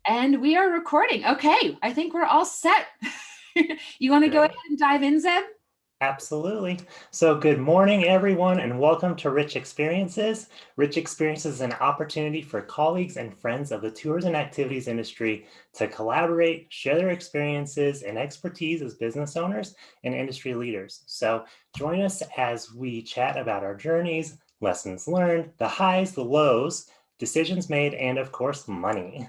And we are recording. Okay, I think we're all set. You want to go ahead Great. and dive in, Zeb? Absolutely. So good morning, everyone, and welcome to Rich Experiences. Rich Experiences is an opportunity for colleagues and friends of the tours and activities industry to collaborate, share their experiences and expertise as business owners and industry leaders. So join us as we chat about our journeys, lessons learned, the highs, the lows, decisions made, and of course, money.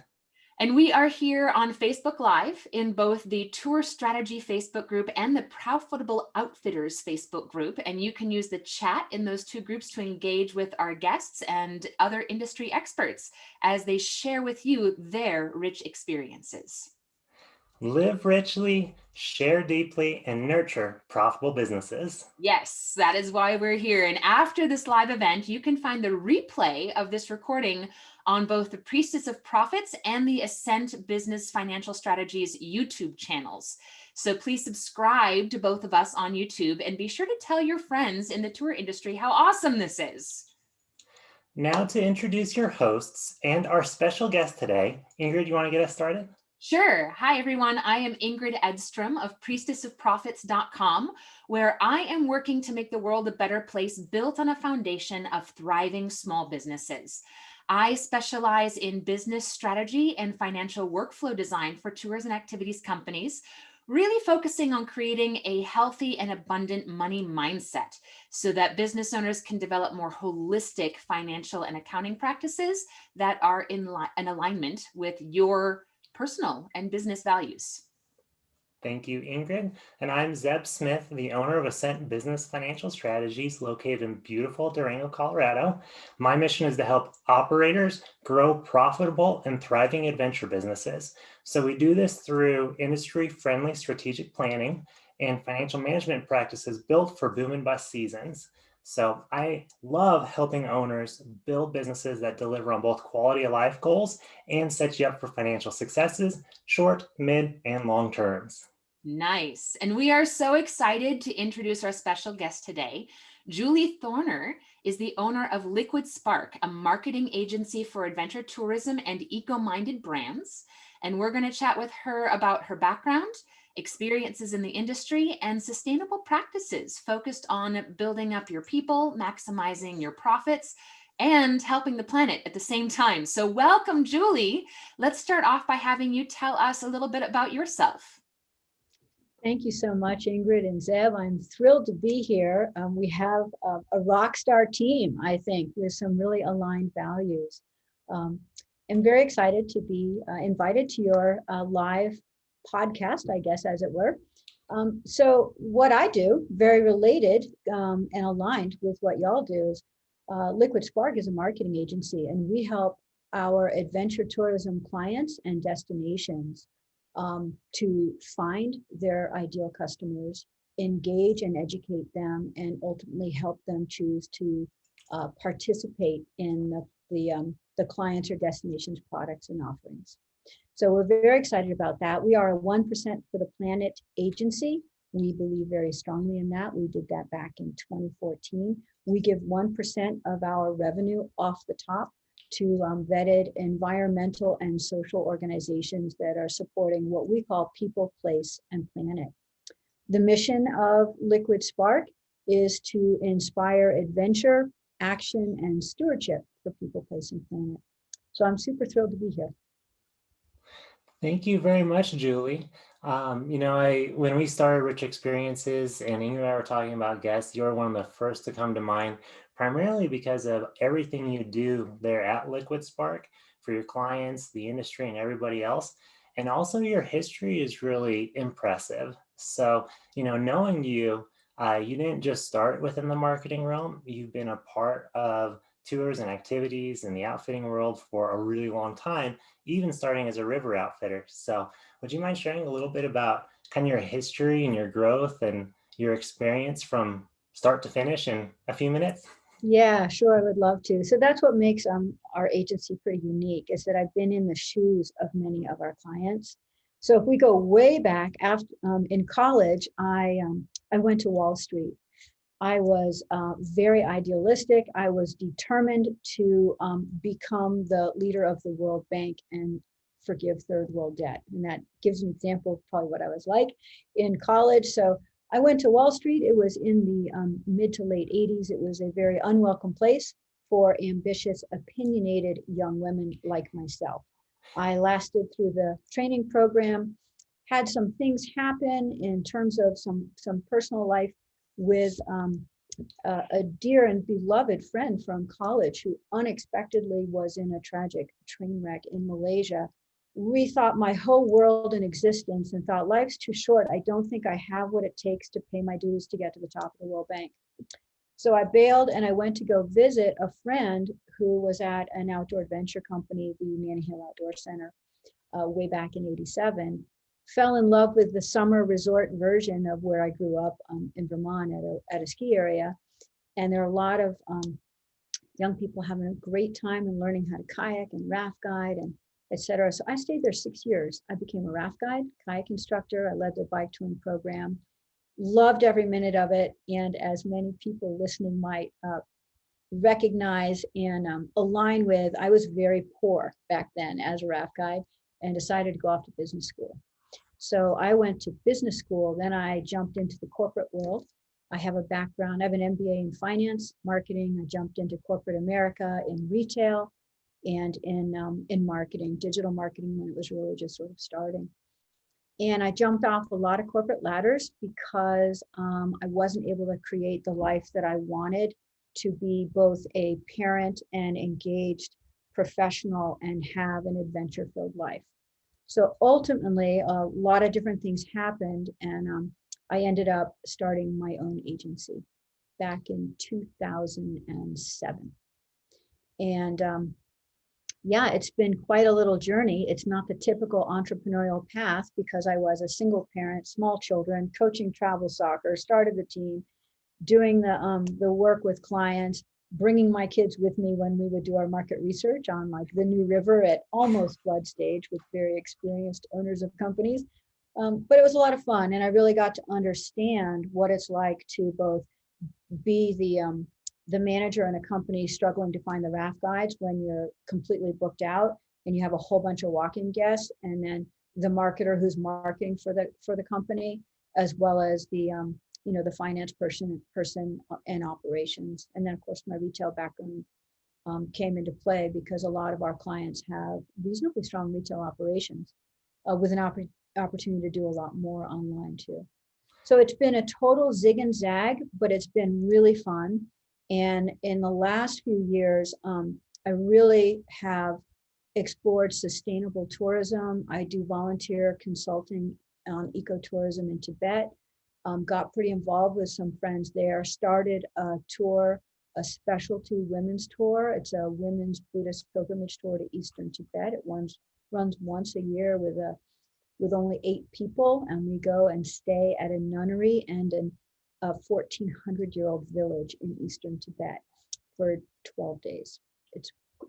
And we are here on Facebook Live in both the Tour Strategy Facebook group and the Profitable Outfitters Facebook group. And you can use the chat in those two groups to engage with our guests and other industry experts as they share with you their rich experiences. Live richly, share deeply, and nurture profitable businesses. Yes, that is why we're here. And after this live event, you can find the replay of this recording on both the Priestess of Profits and the Ascent Business Financial Strategies YouTube channels. So please subscribe to both of us on YouTube and be sure to tell your friends in the tour industry how awesome this is. Now to introduce your hosts and our special guest today. Ingrid, you want to get us started? Sure. Hi, everyone. I am Ingrid Edstrom of priestessofprofits.com, where I am working to make the world a better place built on a foundation of thriving small businesses. I specialize in business strategy and financial workflow design for tours and activities companies, really focusing on creating a healthy and abundant money mindset so that business owners can develop more holistic financial and accounting practices that are in alignment with your personal and business values. Thank you, Ingrid. And I'm Zeb Smith, the owner of Ascent Business Financial Strategies located in beautiful Durango, Colorado. My mission is to help operators grow profitable and thriving adventure businesses. So we do this through industry-friendly strategic planning and financial management practices built for boom and bust seasons. So I love helping owners build businesses that deliver on both quality of life goals and set you up for financial successes, short, mid, and long terms. Nice. And we are so excited to introduce our special guest today. Julie Thorner is the owner of Liquid Spark, a marketing agency for adventure tourism and eco-minded brands. And we're going to chat with her about her background, experiences in the industry, and sustainable practices focused on building up your people, maximizing your profits, and helping the planet at the same time. So welcome, Julie. Let's start off by having you tell us a little bit about yourself. Thank you so much, Ingrid and Zeb. I'm thrilled to be here. We have a rock star team, I think, with some really aligned values. I'm very excited to be invited to your live podcast, I guess, as it were. So what I do, very related and aligned with what y'all do, is Liquid Spark is a marketing agency, and we help our adventure tourism clients and destinations to find their ideal customers, engage and educate them, and ultimately help them choose to participate in the clients or destinations products and offerings. So we're very excited about that. We are a 1% for the Planet agency. We believe very strongly in that. We did that back in 2014. We give 1% of our revenue off the top to vetted environmental and social organizations that are supporting what we call people, place, and planet. The mission of Liquid Spark is to inspire adventure, action, and stewardship for people, place, and planet. So I'm super thrilled to be here. Thank you very much, Julie. When we started Rich Experiences and Ingrid and I were talking about guests, you're one of the first to come to mind, primarily because of everything you do there at Liquid Spark for your clients, the industry, and everybody else. And also your history is really impressive. So, knowing you, you didn't just start within the marketing realm. You've been a part of tours and activities in the outfitting world for a really long time, even starting as a river outfitter. So would you mind sharing a little bit about kind of your history and your growth and your experience from start to finish in a few minutes? Yeah, sure, I would love to. So that's what makes our agency pretty unique, is that I've been in the shoes of many of our clients. So if we go way back after in college, I went to Wall Street. I was very idealistic. I was determined to become the leader of the World Bank and forgive third world debt. And that gives an example of probably what I was like in college. So I went to Wall Street. It was in the mid to late 80s. It was a very unwelcome place for ambitious, opinionated young women like myself. I lasted through the training program, had some things happen in terms of some personal life with a dear and beloved friend from college who unexpectedly was in a tragic train wreck in Malaysia. Rethought my whole world and existence and thought life's too short. I don't think I have what it takes to pay my dues to get to the top of the World Bank. So I bailed and I went to go visit a friend who was at an outdoor adventure company, the Manning Hill Outdoor Center, way back in '87. Fell in love with the summer resort version of where I grew up in Vermont at a ski area. And there are a lot of young people having a great time and learning how to kayak and raft guide and et cetera. So I stayed there 6 years. I became a raft guide, kayak instructor. I led their bike touring program. Loved every minute of it. And as many people listening might recognize and align with, I was very poor back then as a raft guide and decided to go off to business school. So I went to business school, then I jumped into the corporate world. I have a background, I have an MBA in finance, marketing. I jumped into corporate America in retail and in marketing, digital marketing when it was really just sort of starting. And I jumped off a lot of corporate ladders because I wasn't able to create the life that I wanted to be both a parent and engaged professional and have an adventure-filled life. So ultimately, a lot of different things happened, and I ended up starting my own agency back in 2007. And yeah, it's been quite a little journey. It's not the typical entrepreneurial path because I was a single parent, small children, coaching travel soccer, started the team, doing the work with clients, bringing my kids with me when we would do our market research on like the New River at almost flood stage with very experienced owners of companies. But it was a lot of fun, and I really got to understand what it's like to both be the manager in a company struggling to find the raft guides when you're completely booked out and you have a whole bunch of walk-in guests, and then the marketer who's marketing for the company, as well as the the finance person and operations. And then of course my retail background came into play because a lot of our clients have reasonably strong retail operations with an opportunity to do a lot more online too. So it's been a total zig and zag, but it's been really fun. And in the last few years, I really have explored sustainable tourism. I do volunteer consulting on ecotourism in Tibet. Got pretty involved with some friends there, started a tour, a specialty women's tour. It's a women's Buddhist pilgrimage tour to Eastern Tibet. It runs once a year with only 8 people, and we go and stay at a nunnery and a 1,400-year-old village in Eastern Tibet for 12 days.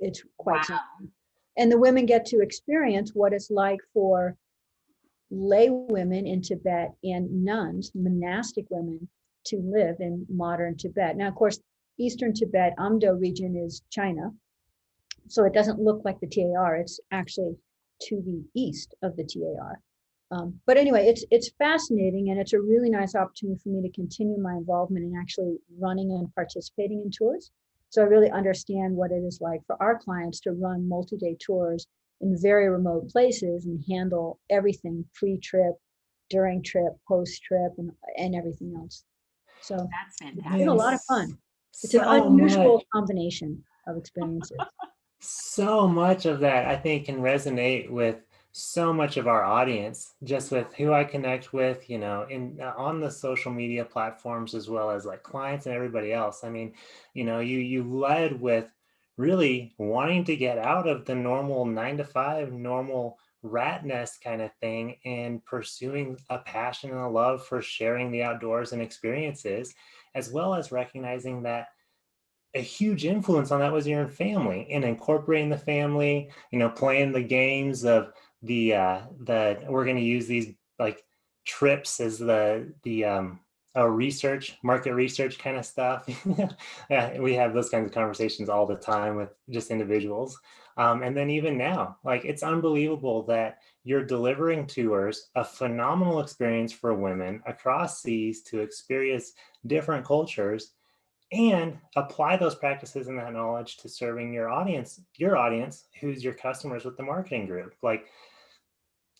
It's quite something. And the women get to experience what it's like for lay women in Tibet and nuns, monastic women, to live in modern Tibet. Now, of course, Eastern Tibet, Amdo region is China, so it doesn't look like the TAR. It's actually to the east of the TAR. But anyway, it's fascinating, and it's a really nice opportunity for me to continue my involvement in actually running and participating in tours. So I really understand what it is like for our clients to run multi-day tours in very remote places and handle everything pre-trip, during trip, post-trip, and everything else. So that's fantastic. It's been a lot of fun. It's So an unusual much. combination of experiences. So much of that I think can resonate with so much of our audience, just with who I connect with, in on the social media platforms, as well as like clients and everybody else. I mean, you led with really wanting to get out of the normal 9 to 5, normal rat nest kind of thing, and pursuing a passion and a love for sharing the outdoors and experiences, as well as recognizing that a huge influence on that was your family, and incorporating the family, playing the games of the we're going to use these like trips as the market research kind of stuff. Yeah, we have those kinds of conversations all the time with just individuals. And then even now, like, it's unbelievable that you're delivering tours, a phenomenal experience for women across seas to experience different cultures and apply those practices and that knowledge to serving your audience, who's your customers with the marketing group. Like,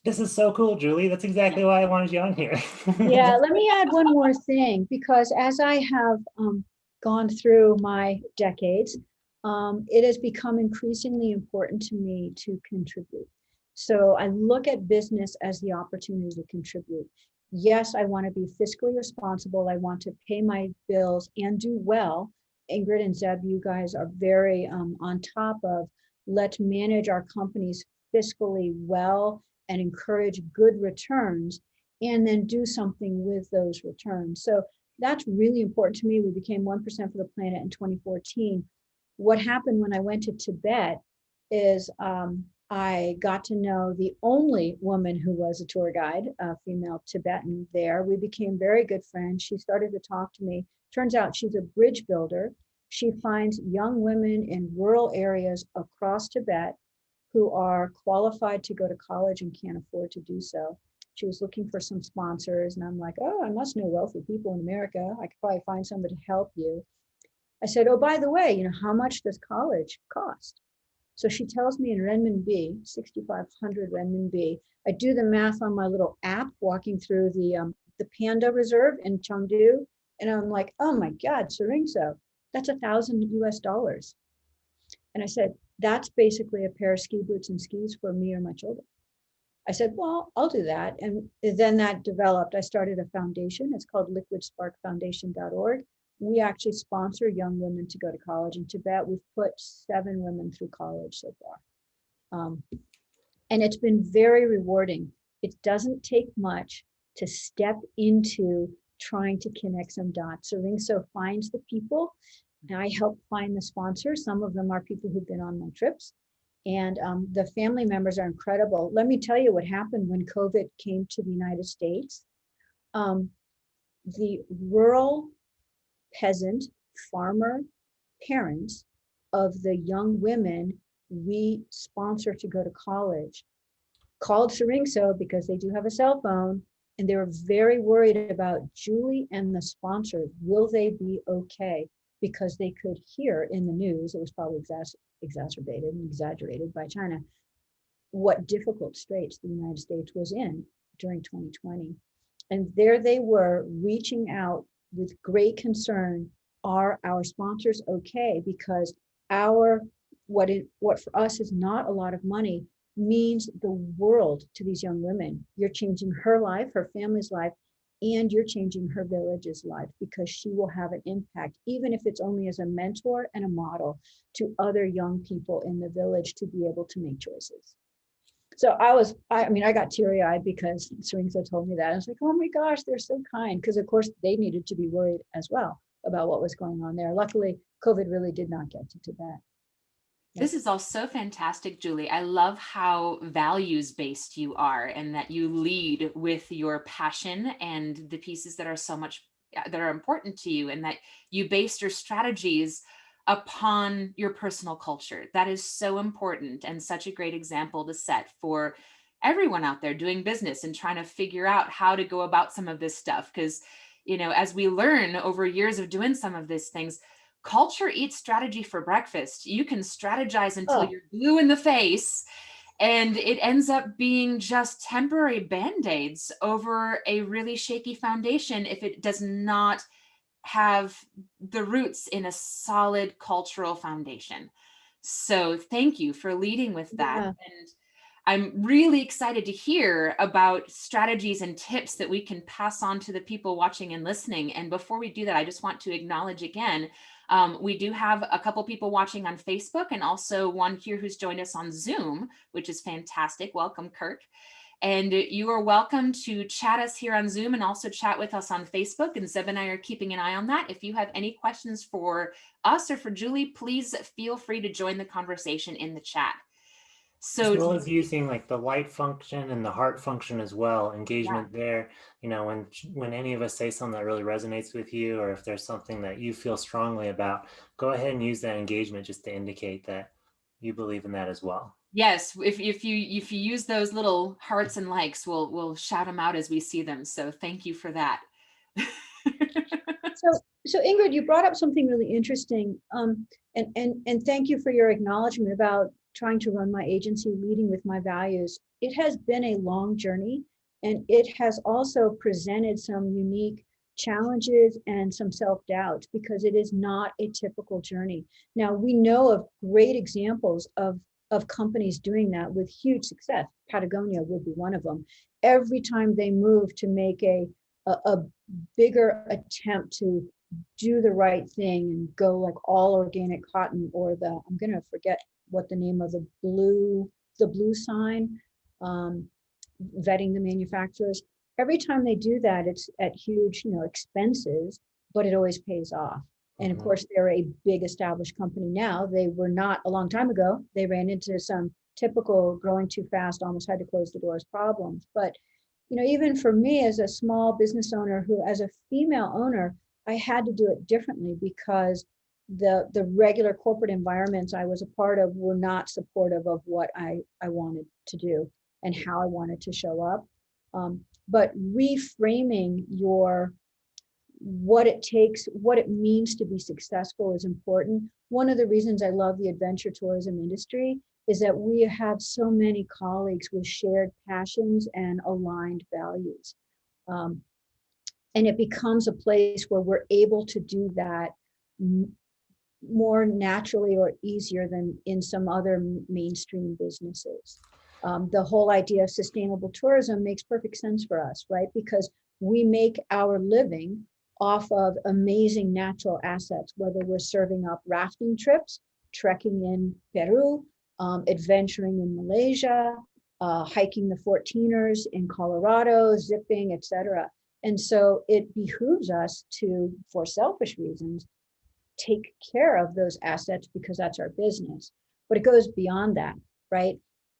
this is so cool, Julie. That's exactly why I wanted you on here. Yeah, let me add one more thing, because as I have gone through my decades, it has become increasingly important to me to contribute. So I look at business as the opportunity to contribute. Yes, I want to be fiscally responsible. I want to pay my bills and do well. Ingrid and Zeb, you guys are very on top of let's manage our companies fiscally well and encourage good returns, and then do something with those returns. So that's really important to me. We became 1% for the planet in 2014. What happened when I went to Tibet is I got to know the only woman who was a tour guide, a female Tibetan there. We became very good friends. She started to talk to me. Turns out she's a bridge builder. She finds young women in rural areas across Tibet who are qualified to go to college and can't afford to do so. She was looking for some sponsors, and I'm like, oh, I must know wealthy people in America. I could probably find somebody to help you. I said, oh, by the way, how much does college cost? So she tells me in renminbi, 6,500 renminbi. I do the math on my little app walking through the panda reserve in Chengdu, and I'm like, oh my God, Saringso, that's $1,000 US. And I said, that's basically a pair of ski boots and skis for me or my children. I said, well, I'll do that. And then that developed. I started a foundation. It's called liquidsparkfoundation.org. We actually sponsor young women to go to college. In Tibet, we've put 7 women through college so far. And it's been very rewarding. It doesn't take much to step into trying to connect some dots. So Ringso finds the people, and I help find the sponsors. Some of them are people who've been on my trips. And the family members are incredible. Let me tell you what happened when COVID came to the United States. The rural peasant farmer parents of the young women we sponsor to go to college called Saringso because they do have a cell phone, and they were very worried about Julie and the sponsors. Will they be okay? Because they could hear in the news, it was probably exacerbated and exaggerated by China, what difficult straits the United States was in during 2020. And there they were reaching out with great concern. Are our sponsors okay? Because what for us is not a lot of money means the world to these young women. You're changing her life, her family's life, and you're changing her village's life, because she will have an impact, even if it's only as a mentor and a model to other young people in the village to be able to make choices. So I got teary-eyed because Saringso told me that. I was like, oh my gosh, they're so kind. Because of course they needed to be worried as well about what was going on there. Luckily, COVID really did not get to Tibet. This is all so fantastic, Julie. I love how values-based you are, and that you lead with your passion and the pieces that are that are important to you, and that you base your strategies upon your personal culture. That is so important, and such a great example to set for everyone out there doing business and trying to figure out how to go about some of this stuff. Because, as we learn over years of doing some of these things, culture eats strategy for breakfast. You can strategize until you're blue in the face, and it ends up being just temporary band-aids over a really shaky foundation if it does not have the roots in a solid cultural foundation. So thank you for leading with that. Yeah. And I'm really excited to hear about strategies and tips that we can pass on to the people watching and listening. And before we do that, I just want to acknowledge again, we do have a couple people watching on Facebook, and also one here who's joined us on Zoom, which is fantastic. Welcome, Kirk. And you are welcome to chat us here on Zoom and also chat with us on Facebook. And Zeb and I are keeping an eye on that. If you have any questions for us or for Julie, please feel free to join the conversation in the chat. So as well as using like the light function and the heart function as well, engagement there. When any of us say something that really resonates with you, or if there's something that you feel strongly about, go ahead and use that engagement just to indicate that You believe in that as well. Yes, if you use those little hearts and likes, we'll shout them out as we see them. So thank you for that. So, so Ingrid, you brought up something really interesting, and thank you for your acknowledgement about trying to run my agency, leading with my values. It has been a long journey, and it has also presented some unique challenges and some self-doubts because it is not a typical journey. Now, we know of great examples of companies doing that with huge success. Patagonia would be one of them. Every time they move to make a bigger attempt to do the right thing and go like all organic cotton, or I'm going to forget what the name of the blue sign, vetting the manufacturers. Every time they do that, it's at huge, expenses, but it always pays off. And of course, they're a big established company now. They were not a long time ago. They ran into some typical growing too fast, almost had to close the doors problems. But even for me as a small business owner who, as a female owner, I had to do it differently because the regular corporate environments I was a part of were not supportive of what I wanted to do and how I wanted to show up. But reframing what it takes, what it means to be successful is important. One of the reasons I love the adventure tourism industry is that we have so many colleagues with shared passions and aligned values. And it becomes a place where we're able to do that more naturally or easier than in some other mainstream businesses. The whole idea of sustainable tourism makes perfect sense for us, right? Because we make our living off of amazing natural assets, whether we're serving up rafting trips, trekking in Peru, adventuring in Malaysia, hiking the 14ers in Colorado, zipping, etc. And so it behooves us to, for selfish reasons, take care of those assets because that's our business. But it goes beyond that, right?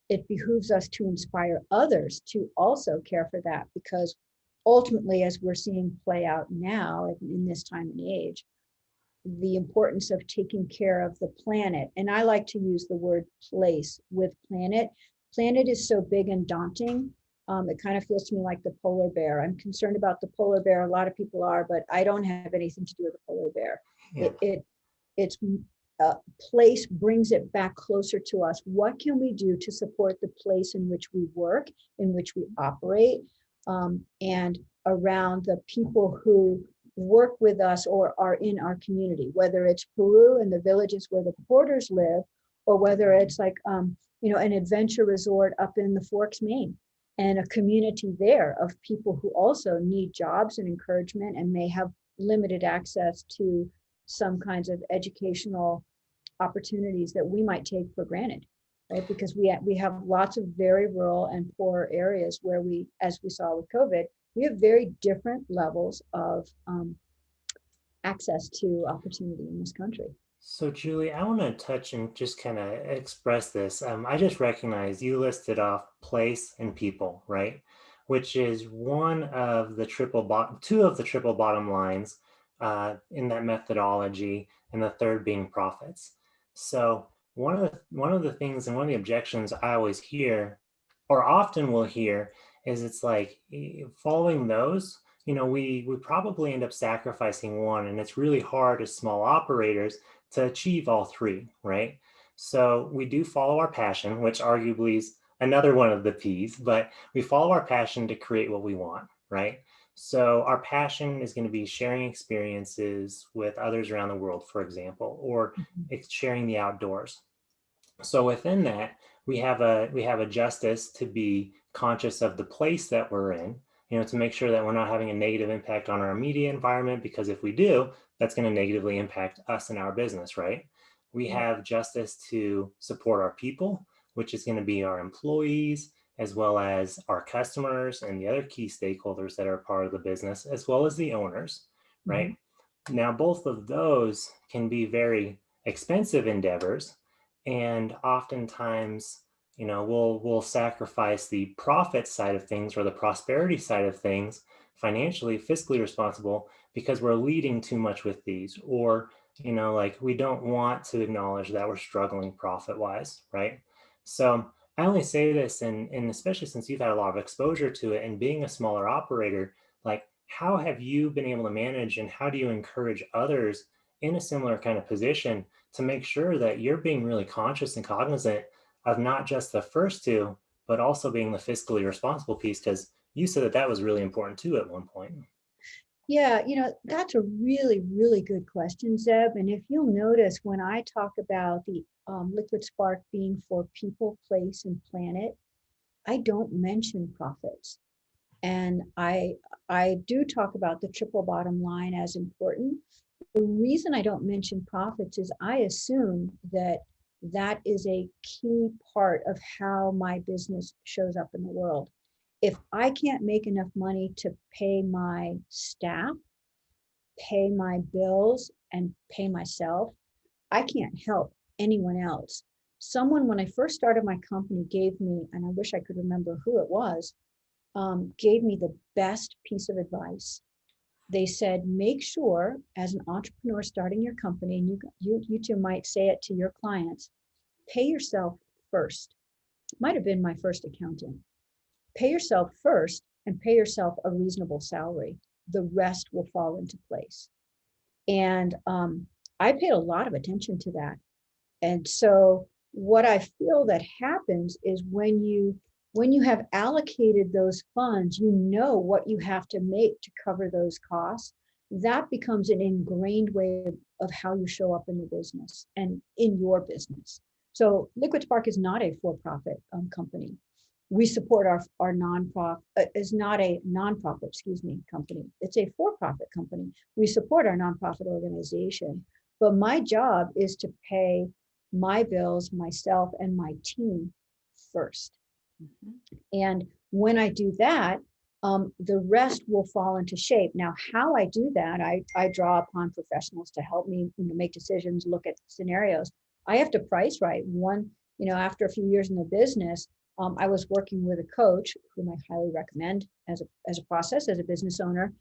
It behooves us to inspire others to also care for that, because ultimately, as we're seeing play out now in this time and age, the importance of taking care of the planet. And I like to use the word place with planet. Planet is so big and daunting. It kind of feels to me like the polar bear. I'm concerned about the polar bear. A lot of people are, but I don't have anything to do with the polar bear. Yeah. It's place brings it back closer to us. What can we do to support the place in which we work, in which we operate, and around the people who work with us or are in our community, whether it's Peru and the villages where the porters live, or whether it's like, an adventure resort up in the Forks, Maine, and a community there of people who also need jobs and encouragement and may have limited access to some kinds of educational opportunities that we might take for granted, right? Because we have lots of very rural and poor areas where we, as we saw with COVID, we have very different levels of access to opportunity in this country. So Julie, I want to touch and just kind of express this. I just recognized you listed off place and people, right? Which is one of the two of the triple bottom lines in that methodology, and the third being profits. So one of the things and one of the objections I always hear, or often will hear, is it's like following those, we probably end up sacrificing one, and it's really hard as small operators to achieve all three, right? So we do follow our passion, which arguably is another one of the P's, but we follow our passion to create what we want, right? So our passion is going to be sharing experiences with others around the world, for example, or it's sharing the outdoors. So within that, we have a justice to be conscious of the place that we're in, to make sure that we're not having a negative impact on our immediate environment, because if we do, that's going to negatively impact us and our business, right? We have justice to support our people, which is going to be our employees, as well as our customers and the other key stakeholders that are part of the business, as well as the owners, right? Now, both of those can be very expensive endeavors, and oftentimes, we'll sacrifice the profit side of things or the prosperity side of things, financially, fiscally responsible, because we're leading too much with these, or Like we don't want to acknowledge that we're struggling profit wise, right? So I only say this, and especially since you've had a lot of exposure to it and being a smaller operator, like how have you been able to manage and how do you encourage others in a similar kind of position to make sure that you're being really conscious and cognizant of not just the first two, but also being the fiscally responsible piece? Because you said that that was really important too at one point. Yeah, that's a really, really good question, Zeb. And if you'll notice, when I talk about the liquid spark being for people, place, and planet, I don't mention profits. And I do talk about the triple bottom line as important. The reason I don't mention profits is I assume that that is a key part of how my business shows up in the world. If I can't make enough money to pay my staff, pay my bills, and pay myself, I can't help anyone else. Someone, when I first started my company, gave me, and I wish I could remember who it was, gave me the best piece of advice. They said, make sure as an entrepreneur starting your company, and you too might say it to your clients, pay yourself first. Might have been my first accountant. Pay yourself first and pay yourself a reasonable salary. The rest will fall into place. And I paid a lot of attention to that. And so what I feel that happens is when you have allocated those funds, you know what you have to make to cover those costs. That becomes an ingrained way of how you show up in the business and in your business. So Liquid Spark is not a for-profit company. We support our nonprofit, is not a nonprofit, company. It's a for-profit company. We support our nonprofit organization, but my job is to pay my bills, myself, and my team first. Mm-hmm. And when I do that, the rest will fall into shape. Now, how I do that, I draw upon professionals to help me make decisions, look at scenarios. I have to price right. After a few years in the business, I was working with a coach whom I highly recommend as a process as a business owner,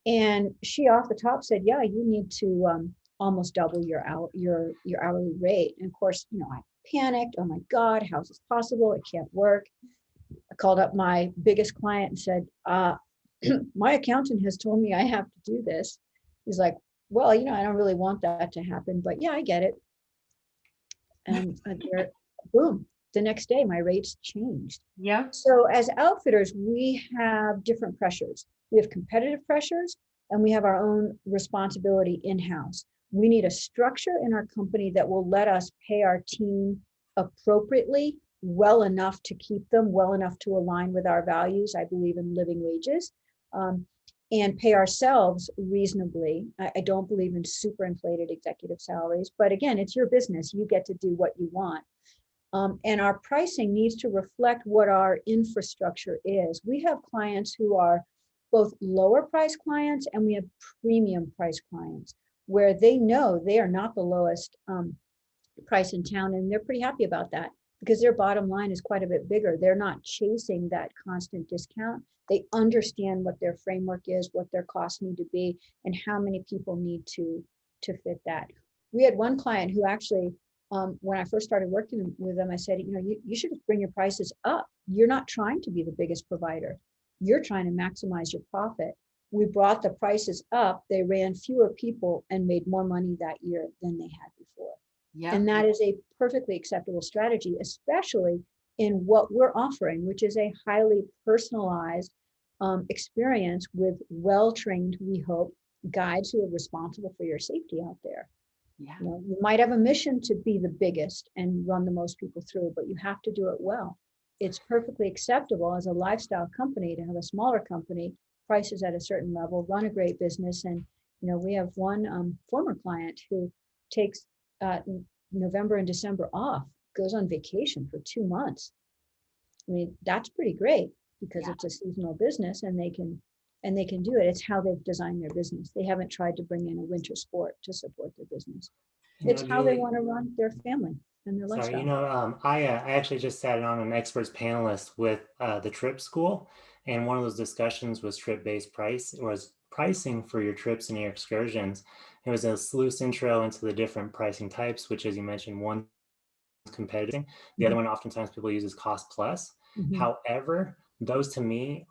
and she off the top said, "Yeah, you need to almost double your hourly rate." And of course, I panicked. Oh my God, how is this possible? It can't work. I called up my biggest client and said, "My accountant has told me I have to do this." He's like, "Well, I don't really want that to happen, but yeah, I get it." And boom, the next day my rates changed. Yeah. So as outfitters, we have different pressures. We have competitive pressures and we have our own responsibility in-house. We need a structure in our company that will let us pay our team appropriately, well enough to keep them, well enough to align with our values. I believe in living wages. And pay ourselves reasonably. I don't believe in super inflated executive salaries, but again, it's your business. You get to do what you want. And our pricing needs to reflect what our infrastructure is. We have clients who are both lower price clients and we have premium price clients where they know they are not the lowest price in town, and they're pretty happy about that because their bottom line is quite a bit bigger. They're not chasing that constant discount. They understand what their framework is, what their costs need to be, and how many people need to fit that. We had one client who actually, when I first started working with them, I said, you should just bring your prices up. You're not trying to be the biggest provider. You're trying to maximize your profit. We brought the prices up. They ran fewer people and made more money that year than they had before. Yeah. And that is a perfectly acceptable strategy, especially in what we're offering, which is a highly personalized experience with well-trained, we hope, guides who are responsible for your safety out there. Yeah. You might have a mission to be the biggest and run the most people through, but you have to do it well. It's perfectly acceptable as a lifestyle company to have a smaller company, prices at a certain level, run a great business. And, we have one former client who takes November and December off, goes on vacation for 2 months. I mean, that's pretty great because it's a seasonal business and they can do it. It's how they've designed their business. They haven't tried to bring in a winter sport to support their business. It's how they want to run their family and their lifestyle. I actually just sat on an experts panelist with the Trip School, and one of those discussions was pricing for your trips and your excursions. It was a loose intro into the different pricing types, which, as you mentioned, one competitive. The other Mhm. one oftentimes people use is cost plus. Mhm. However, those to me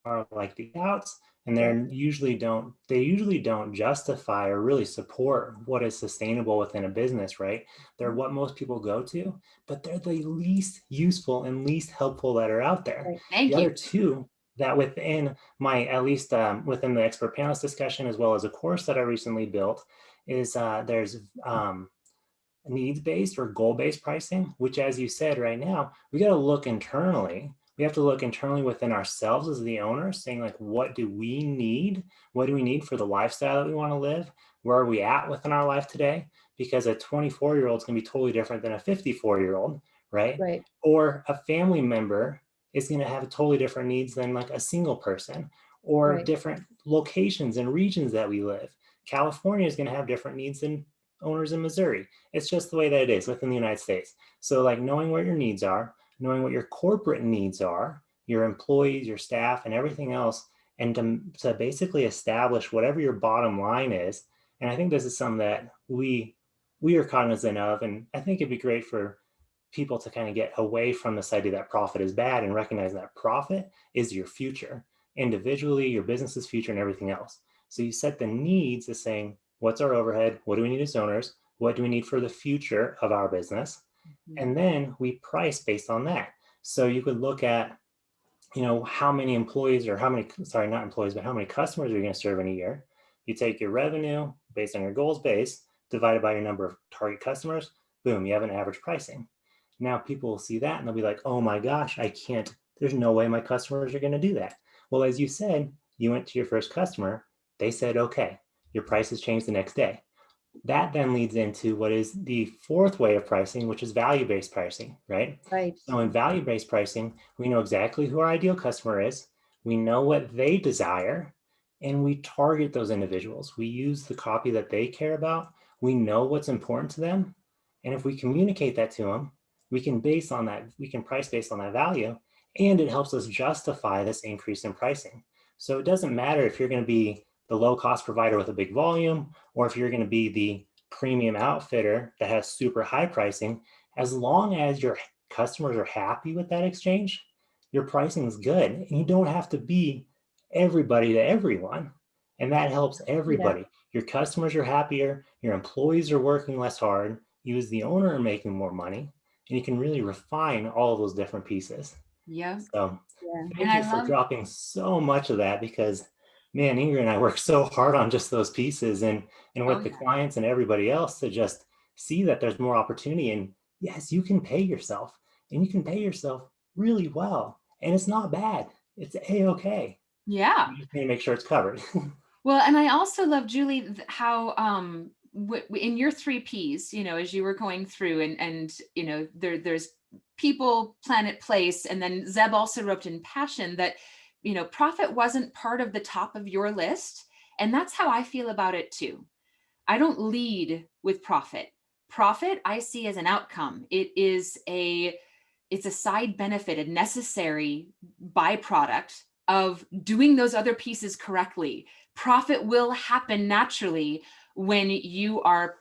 are like the outs, and Yeah. they usually don't justify or really support what is sustainable within a business, right? They're Mhm. what most people go to, but they're the least useful and least helpful that are out there. Right. The Thank other you. two that within my, at least within the expert panelist discussion, as well as a course that I recently built, is there's needs-based or goal-based pricing, which, as you said, right now, we got to look internally. We have to look internally within ourselves as the owner, saying like, what do we need? What do we need for the lifestyle that we want to live? Where are we at within our life today? Because a 24-year-old is going to be totally different than a 54-year-old, right? Right. Or a family member is going to have totally different needs than like a single person, or Right. different locations and regions that we live. California is going to have different needs than owners in Missouri. It's just the way that it is within the United States. So like knowing what your needs are, knowing what your corporate needs are, your employees, your staff, and everything else, and to basically establish whatever your bottom line is. And I think this is something that we are cognizant of, and I think it'd be great for people to kind of get away from this idea that profit is bad and recognize that profit is your future, individually, your business's future, and everything else. So you set the needs as saying, what's our overhead? What do we need as owners? What do we need for the future of our business? Mhm. And then we price based on that. So you could look at, how many employees, or how many, sorry, not employees, but how many customers are you going to serve in a year? You take your revenue based on your goals base, divided by your number of target customers, boom, you have an average pricing. Now people will see that and they'll be like, oh my gosh, I can't, there's no way my customers are going to do that. Well, as you said, you went to your first customer, they said, okay, your prices changed the next day. That then leads into what is the fourth way of pricing, which is value-based pricing, right? Right. So in value-based pricing, we know exactly who our ideal customer is, we know what they desire, and we target those individuals. We use the copy that they care about. We know what's important to them. And if we communicate that to them, we can price based on that value, and it helps us justify this increase in pricing. So it doesn't matter if you're going to be the low cost provider with a big volume, or if you're going to be the premium outfitter that has super high pricing, as long as your customers are happy with that exchange, your pricing is good. And you don't have to be everybody to everyone. And that helps Yeah. everybody. Your customers are happier, your employees are working less hard, you as the owner are making more money, and you can really refine all of those different pieces. Yeah. So Yeah. And thank I you for love, dropping so much of that, because man, Ingrid and I work so hard on just those pieces, and oh with the yeah. clients and everybody else to just see that there's more opportunity. And yes, you can pay yourself, and you can pay yourself really well. And it's not bad. It's a-okay. Yeah. You just need to make sure it's covered. Well, and I also love, Julie, how in your three P's, as you were going through, and there's people, planet, place, and then Zeb also wrote in passion that profit wasn't part of the top of your list, and that's how I feel about it too. I don't lead with profit. Profit I see as an outcome. It's a side benefit, a necessary byproduct of doing those other pieces correctly. Profit will happen naturally when you are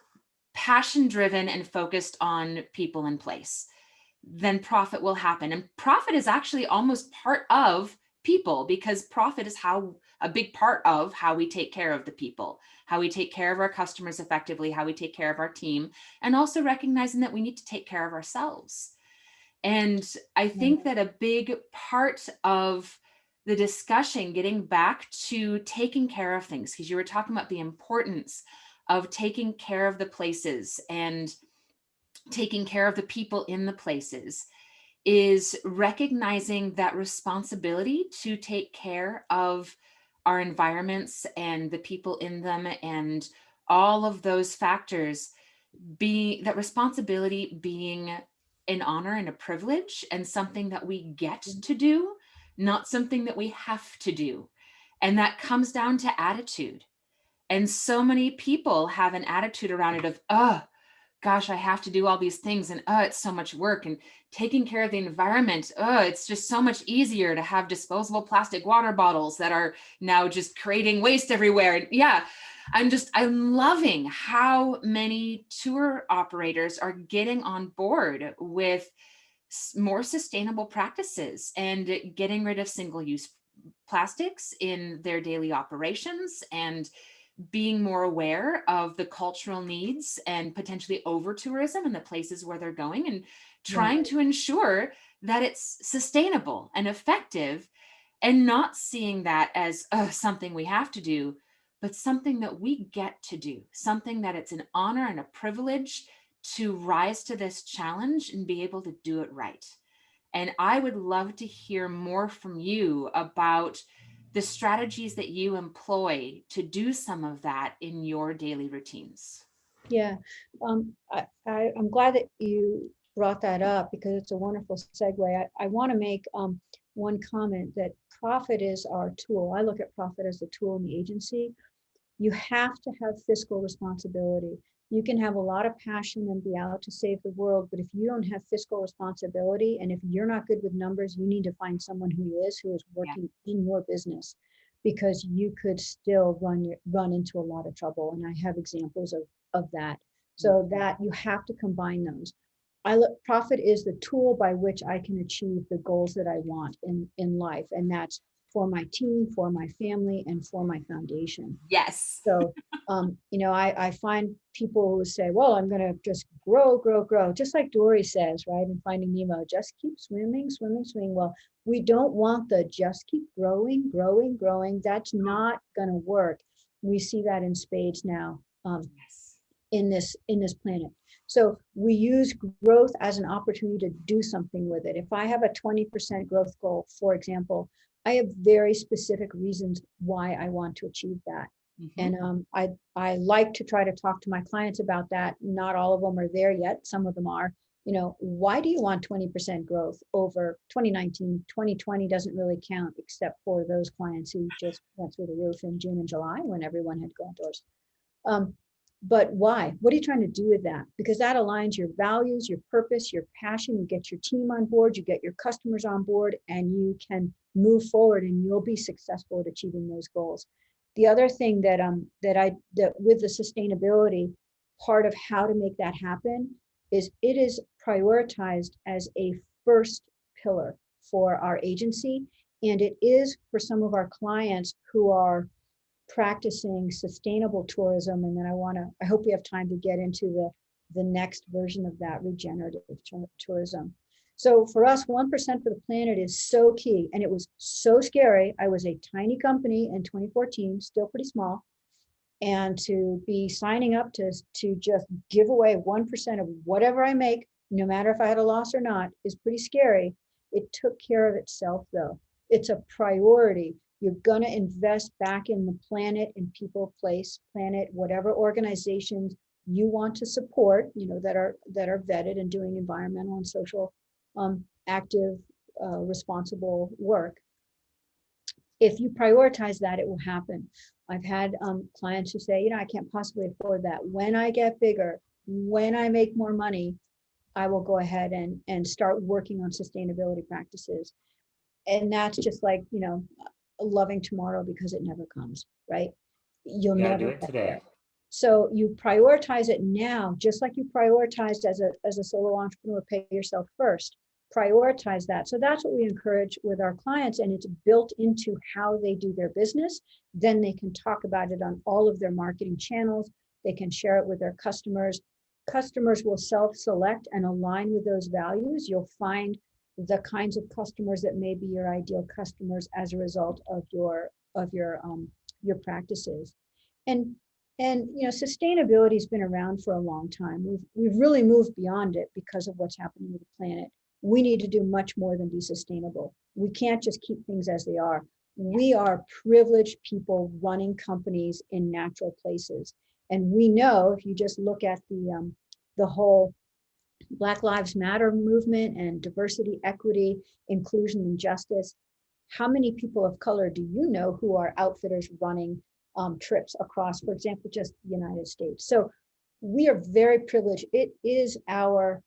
passion driven and focused on people and place. Then profit will happen. And profit is actually almost part of people, because profit is how a big part of how we take care of the people, how we take care of our customers effectively, how we take care of our team, and also recognizing that we need to take care of ourselves. And I think that a big part of the discussion, getting back to taking care of things, because you were talking about the importance of taking care of the places and taking care of the people in the places, is recognizing that responsibility to take care of our environments and the people in them, and all of those factors, being that responsibility being an honor and a privilege, and something that we get to do, not something that we have to do. And that comes down to attitude. And so many people have an attitude around it of, gosh, I have to do all these things, and it's so much work, and taking care of the environment. It's just so much easier to have disposable plastic water bottles that are now just creating waste everywhere. And yeah, I'm loving how many tour operators are getting on board with more sustainable practices and getting rid of single-use plastics in their daily operations, and being more aware of the cultural needs and potentially over tourism in the places where they're going, and Right. trying to ensure that it's sustainable and effective, and not seeing that as something we have to do, but something that we get to do, something that it's an honor and a privilege to rise to this challenge and be able to do it right. And I would love to hear more from you about the strategies that you employ to do some of that in your daily routines. Yeah, I'm glad that you brought that up because it's a wonderful segue. I want to make one comment that profit is our tool. I look at profit as a tool in the agency. You have to have fiscal responsibility. You can have a lot of passion and be out to save the world, but if you don't have fiscal responsibility, and if you're not good with numbers, you need to find someone who is Yeah. working in your business, because you could still run into a lot of trouble. And I have examples of that. So that you have to combine those. Profit is the tool by which I can achieve the goals that I want in life. And that's for my team, for my family, and for my foundation. Yes. So, I find people who say, well, I'm going to just grow, grow, grow, just like Dory says, right? In Finding Nemo, just keep swimming, swimming, swimming. Well, we don't want the just keep growing, growing, growing. That's not going to work. We see that in spades now. Yes. In this planet. So we use growth as an opportunity to do something with it. If I have a 20% growth goal, for example, I have very specific reasons why I want to achieve that. Mm-hmm. And I like to try to talk to my clients about that. Not all of them are there yet. Some of them are. Why do you want 20% growth over 2019? 2020 doesn't really count, except for those clients who just went through the roof in June and July when everyone had gone doors. But why? What are you trying to do with that? Because that aligns your values, your purpose, your passion. You get your team on board, you get your customers on board, and you can move forward and you'll be successful at achieving those goals. The other thing that with the sustainability, part of how to make that happen is it is prioritized as a first pillar for our agency. And it is for some of our clients who are practicing sustainable tourism. And then I hope we have time to get into the next version of that, regenerative tourism. So for us, 1% for the planet is so key. And it was so scary. I was a tiny company in 2014, still pretty small. And to be signing up to just give away 1% of whatever I make, no matter if I had a loss or not, is pretty scary. It took care of itself, though. It's a priority. You're going to invest back in the planet, in people, place, planet, whatever organizations you want to support, that are vetted and doing environmental and social active, responsible work. If you prioritize that, it will happen. I've had clients who say, I can't possibly afford that. When I get bigger, when I make more money, I will go ahead and start working on sustainability practices. And that's just like, loving tomorrow, because it never comes, right? You'll You gotta never do it get today. there. So you prioritize it now, just like you prioritized as a solo entrepreneur, pay yourself first. Prioritize that. So that's what we encourage with our clients, and it's built into how they do their business. Then they can talk about it on all of their marketing channels. They can share it with their customers. Customers will self-select and align with those values. You'll find the kinds of customers that may be your ideal customers as a result of your practices. And sustainability has been around for a long time. We've really moved beyond it because of what's happening with the planet. We need to do much more than be sustainable. We can't just keep things as they are. We are privileged people running companies in natural places. And we know, if you just look at the whole Black Lives Matter movement and diversity, equity, inclusion, and justice, how many people of color do you know who are outfitters running trips across, for example, just the United States? So we are very privileged. It is our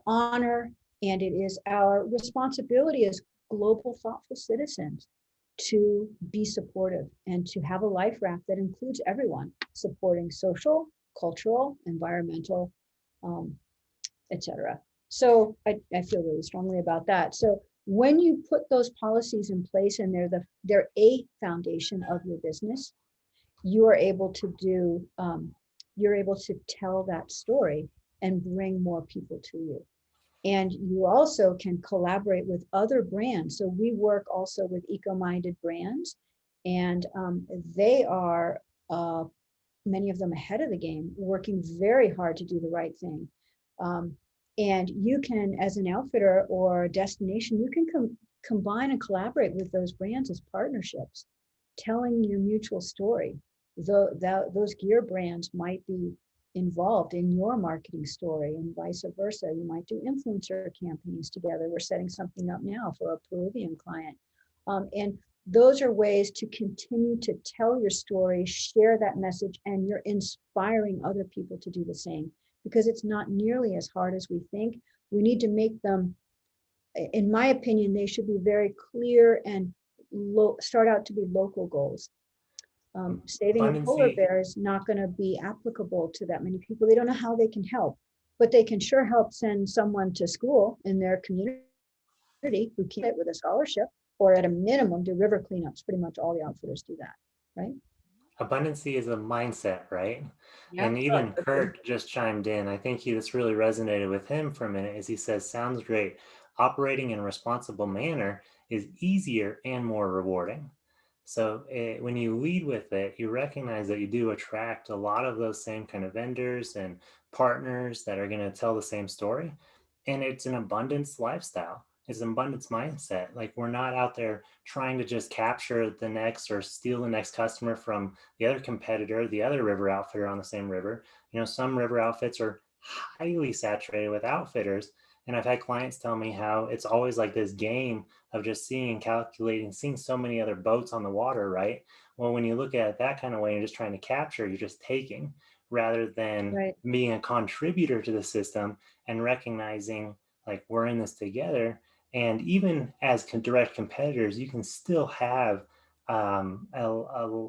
honor, and it is our responsibility as global thoughtful citizens to be supportive and to have a life raft that includes everyone, supporting social, cultural, environmental, um, etc. So I feel really strongly about that. So when you put those policies in place and they're a foundation of your business, you are able to you're able to tell that story and bring more people to you. And you also can collaborate with other brands. So we work also with eco-minded brands, and they are many of them ahead of the game, working very hard to do the right thing. Um, and you can, as an outfitter or a destination, you can combine and collaborate with those brands as partnerships, telling your mutual story. Those gear brands might be involved in your marketing story and vice versa. You might do influencer campaigns together. We're setting something up now for a Peruvian client. And those are ways to continue to tell your story, share that message, and you're inspiring other people to do the same, because it's not nearly as hard as we think. We need to make them, in my opinion, they should be very clear and start out to be local goals. Saving a polar Abundancy. bear is not going to be applicable to that many people. They don't know how they can help, but they can sure help send someone to school in their community who can't with a scholarship, or at a minimum do river cleanups. Pretty much all the outfitters do that, right? Abundancy is a mindset, right? Yep. And even Kurt just chimed in. I think this really resonated with him for a minute as he says, sounds great. Operating in a responsible manner is easier and more rewarding. So when you lead with it, you recognize that you do attract a lot of those same kind of vendors and partners that are going to tell the same story. And it's an abundance lifestyle. It's an abundance mindset. Like, we're not out there trying to just capture the next or steal the next customer from the other competitor, the other river outfitter on the same river. Some river outfits are highly saturated with outfitters. And I've had clients tell me how it's always like this game of just seeing and calculating, seeing so many other boats on the water, right? Well, when you look at it that kind of way, you're just trying to capture, you're just taking, rather than Right. being a contributor to the system and recognizing, like, we're in this together. And even as direct competitors, you can still have a, a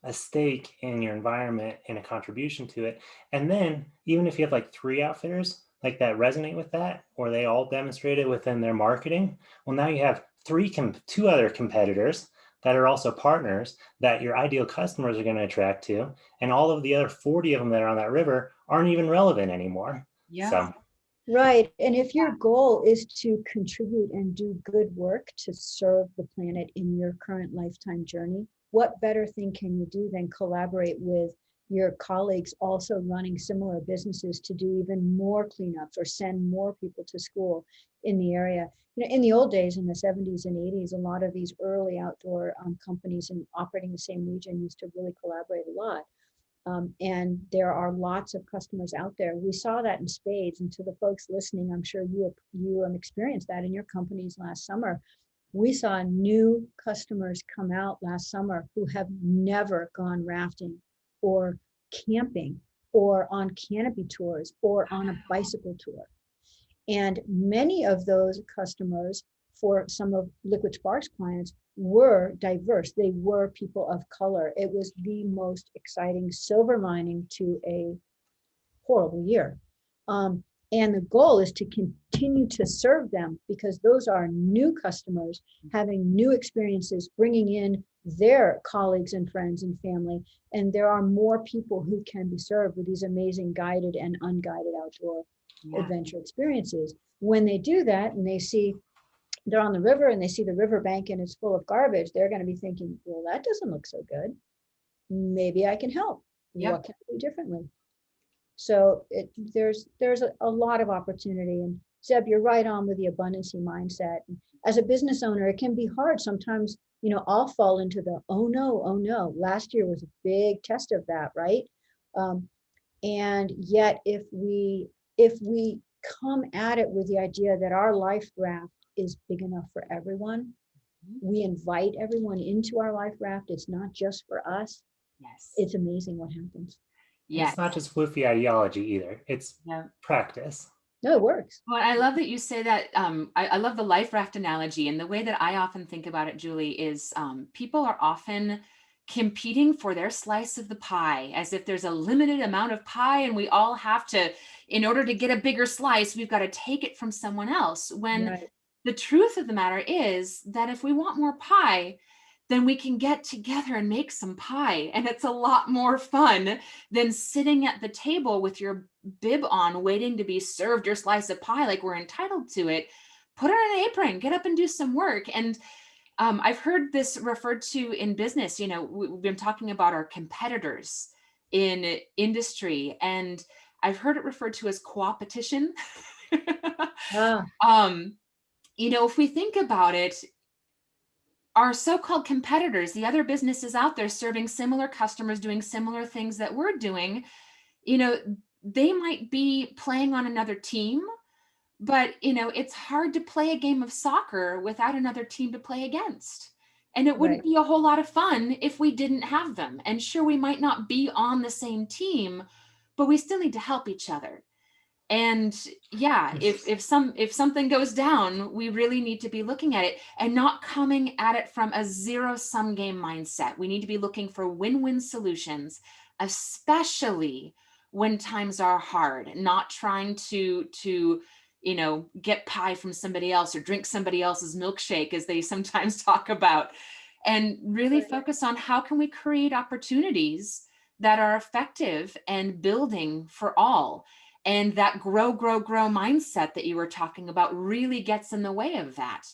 a stake in your environment and a contribution to it. And then even if you have like 3 outfitters like that resonate with that, or they all demonstrate it within their marketing, well, now you have two other competitors that are also partners that your ideal customers are going to attract to, and all of the other 40 of them that are on that river aren't even relevant anymore. Yeah. So Right. And if your goal is to contribute and do good work to serve the planet in your current lifetime journey, what better thing can you do than collaborate with your colleagues also running similar businesses to do even more cleanups or send more people to school in the area? In the old days, in the 70s and 80s, a lot of these early outdoor companies and operating the same region used to really collaborate a lot. And there are lots of customers out there. We saw that in spades. And to the folks listening, I'm sure you experienced that in your companies last summer. We saw new customers come out last summer who have never gone rafting or camping or on canopy tours or on a bicycle tour. And many of those customers, for some of Liquid Sparks clients, were diverse. They were people of color. It was the most exciting silver lining to a horrible year. And the goal is to continue to serve them, because those are new customers having new experiences, bringing in their colleagues and friends and family. And there are more people who can be served with these amazing guided and unguided outdoor adventure experiences. When they do that and they see they're on the river and they see the riverbank and it's full of garbage, they're going to be thinking, well, that doesn't look so good. Maybe I can help. Yep. What can I do differently? So there's a lot of opportunity. And Zeb, you're right on with the abundancy mindset. As a business owner, it can be hard sometimes. I'll fall into the oh no. Last year was a big test of that, right? And yet, if we come at it with the idea that our life raft is big enough for everyone, we invite everyone into our life raft. It's not just for us. Yes. it's amazing what happens. Yes. It's not just fluffy ideology either. It's Yeah. practice. No, it works. Well, I love that you say that. I love the life raft analogy. And the way that I often think about it, Julie, is people are often competing for their slice of the pie, as if there's a limited amount of pie and we all have to, in order to get a bigger slice, we've got to take it from someone else. When Right. the truth of the matter is that if we want more pie, then we can get together and make some pie. And it's a lot more fun than sitting at the table with your bib on, waiting to be served your slice of pie like we're entitled to it. Put on an apron, get up and do some work. And I've heard this referred to in business. You know, we've been talking about our competitors in industry, and I've heard it referred to as co-opetition. Ah, um, you know, if we think about it, our so-called competitors, the other businesses out there serving similar customers, doing similar things that we're doing, you know, they might be playing on another team, but you know, it's hard to play a game of soccer without another team to play against. And it wouldn't right. be a whole lot of fun if we didn't have them. And sure, we might not be on the same team, but we still need to help each other. And yeah, if something goes down, we really need to be looking at it and not coming at it from a zero sum game mindset. We need to be looking for win-win solutions, especially when times are hard, not trying to you know, get pie from somebody else or drink somebody else's milkshake, as they sometimes talk about, and really Right. focus on how can we create opportunities that are effective and building for all. And that grow mindset that you were talking about really gets in the way of that.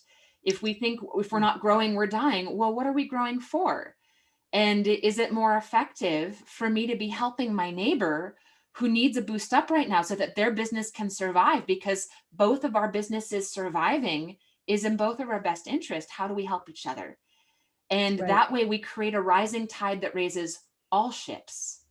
If we think if we're not growing, we're dying, well, what are we growing for? And is it more effective for me to be helping my neighbor who needs a boost up right now so that their business can survive? Because both of our businesses surviving is in both of our best interest. How do we help each other? And Right. that way we create a rising tide that raises all ships.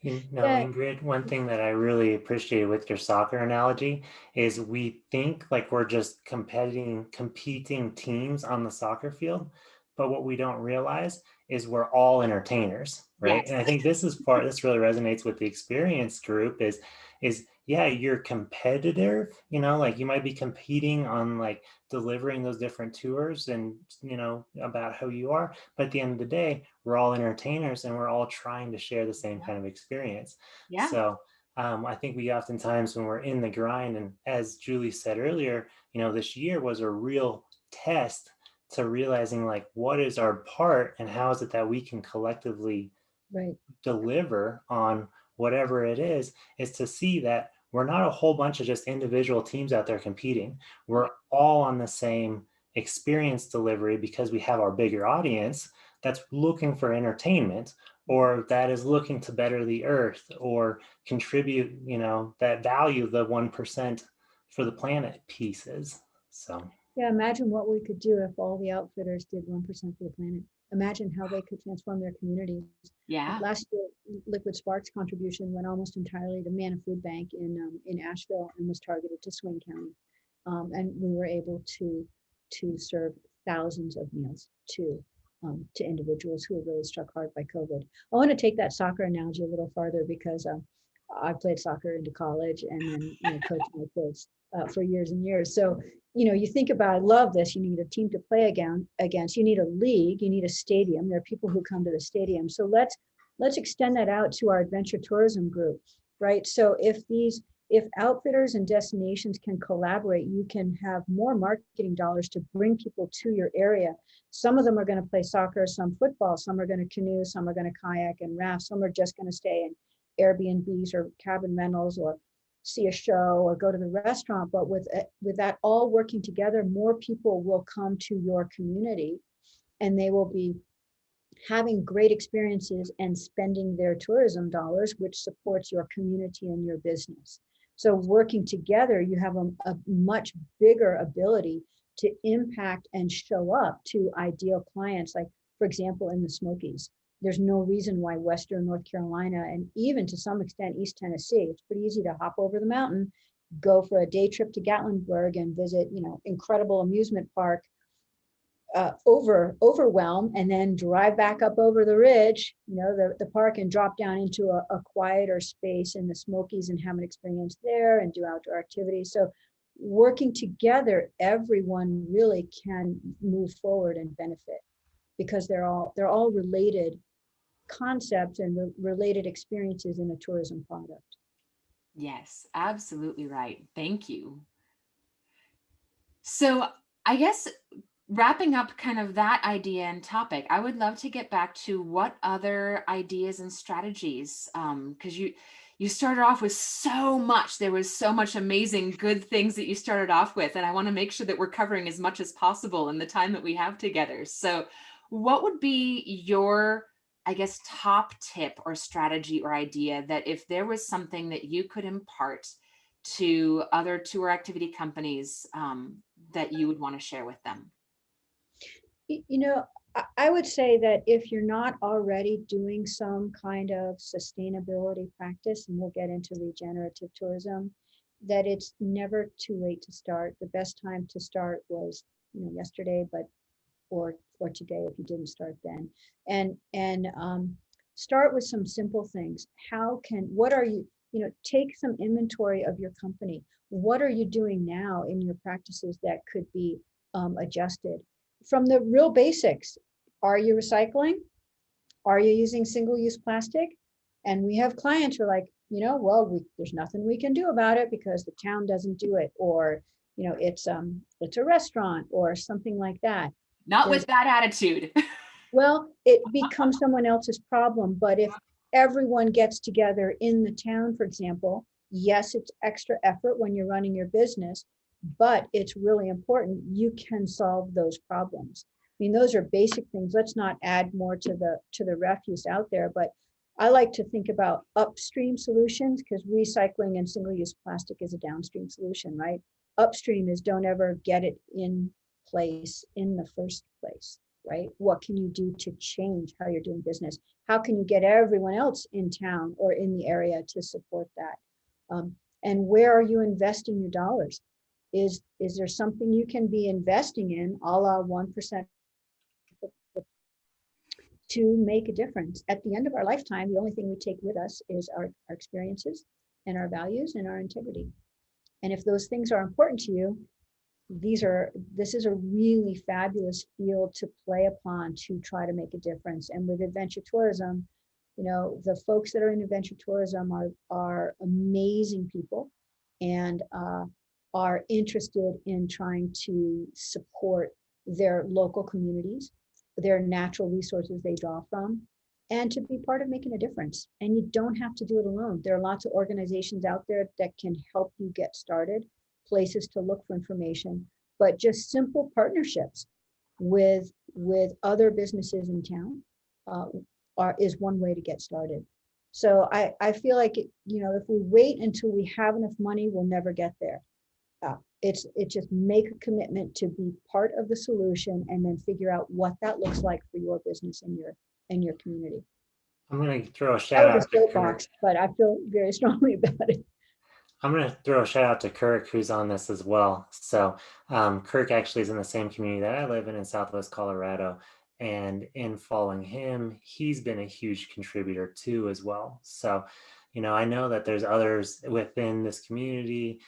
You know, Yeah. Ingrid, one thing that I really appreciate with your soccer analogy is we think like we're just competing teams on the soccer field, but what we don't realize is we're all entertainers, right? Yes. And I think this really resonates with the experienced group is yeah, you're competitive, you know, like you might be competing on like delivering those different tours and you know about who you are, but at the end of the day, we're all entertainers and we're all trying to share the same kind of experience. Yeah. So I think we oftentimes, when we're in the grind, and as Julie said earlier, you know, this year was a real test to realizing like what is our part and how is it that we can collectively Right. deliver on whatever it is to see that we're not a whole bunch of just individual teams out there competing. We're all on the same experience delivery because we have our bigger audience that's looking for entertainment or that is looking to better the earth or contribute, you know, that value, the 1% for the planet pieces. So Yeah, imagine what we could do if all the outfitters did 1% for the planet. Imagine how they could transform their communities. Yeah. Last year, Liquid Sparks contribution went almost entirely to Man a Food Bank in Asheville and was targeted to Swain County. And we were able to serve thousands of meals to individuals who were really struck hard by COVID. I want to take that soccer analogy a little farther because I played soccer into college and then coached my kids for years and years. So you think about, I love this. You need a team to play against. You need a league. You need a stadium. There are people who come to the stadium. So let's extend that out to our adventure tourism group, right? So if outfitters and destinations can collaborate, you can have more marketing dollars to bring people to your area. Some of them are going to play soccer, some football, some are going to canoe, some are going to kayak and raft, some are just going to stay in Airbnbs or cabin rentals or see a show or go to the restaurant. But with that all working together, more people will come to your community and they will be having great experiences and spending their tourism dollars, which supports your community and your business. So working together, you have a much bigger ability to impact and show up to ideal clients. Like, for example, in the Smokies, there's no reason why Western North Carolina and even to some extent East Tennessee, it's pretty easy to hop over the mountain, go for a day trip to Gatlinburg and visit, incredible amusement park overwhelm and then drive back up over the ridge, the park, and drop down into a quieter space in the Smokies and have an experience there and do outdoor activities. So working together, everyone really can move forward and benefit, because they're all related concepts and related experiences in a tourism product. Yes, absolutely right. Thank you. So I guess wrapping up kind of that idea and topic, I would love to get back to what other ideas and strategies, because you started off with so much. There was so much amazing good things that you started off with, and I want to make sure that we're covering as much as possible in the time that we have together. So what would be your, I guess, top tip or strategy or idea that if there was something that you could impart to other tour activity companies, that you would want to share with them? I would say that if you're not already doing some kind of sustainability practice, and we'll get into regenerative tourism, that it's never too late to start. The best time to start was, yesterday, or today if you didn't start then. And start with some simple things. What are you, take some inventory of your company. What are you doing now in your practices that could be adjusted? From the real basics. Are you recycling? Are you using single-use plastic? And we have clients who are like, there's nothing we can do about it because the town doesn't do it, or it's a restaurant or something like that. Not with that attitude. Well, it becomes someone else's problem. But if everyone gets together in the town, for example, yes, it's extra effort when you're running your business, but it's really important. You can solve those problems. I mean, those are basic things. Let's not add more to the refuse out there, but I like to think about upstream solutions, because recycling and single-use plastic is a downstream solution, right? Upstream is don't ever get it in place in the first place, right? What can you do to change how you're doing business? How can you get everyone else in town or in the area to support that? And where are you investing your dollars? Is there something you can be investing in, a la 1%, to make a difference? At the end of our lifetime, the only thing we take with us is our experiences and our values and our integrity. And if those things are important to you, this is a really fabulous field to play upon to try to make a difference. And with adventure tourism, the folks that are in adventure tourism are amazing people, and are interested in trying to support their local communities, their natural resources they draw from, and to be part of making a difference. And you don't have to do it alone. There are lots of organizations out there that can help you get started, places to look for information, but just simple partnerships with other businesses in town is one way to get started. So I feel like, if we wait until we have enough money, we'll never get there. It's just make a commitment to be part of the solution, and then figure out what that looks like for your business and your community. I'm going to throw a shout out to Kirk. But I feel very strongly about it. I'm going to throw a shout out to Kirk, who's on this as well. So Kirk actually is in the same community that I live in Southwest Colorado. And in following him, he's been a huge contributor too as well. So, I know that there's others within this community,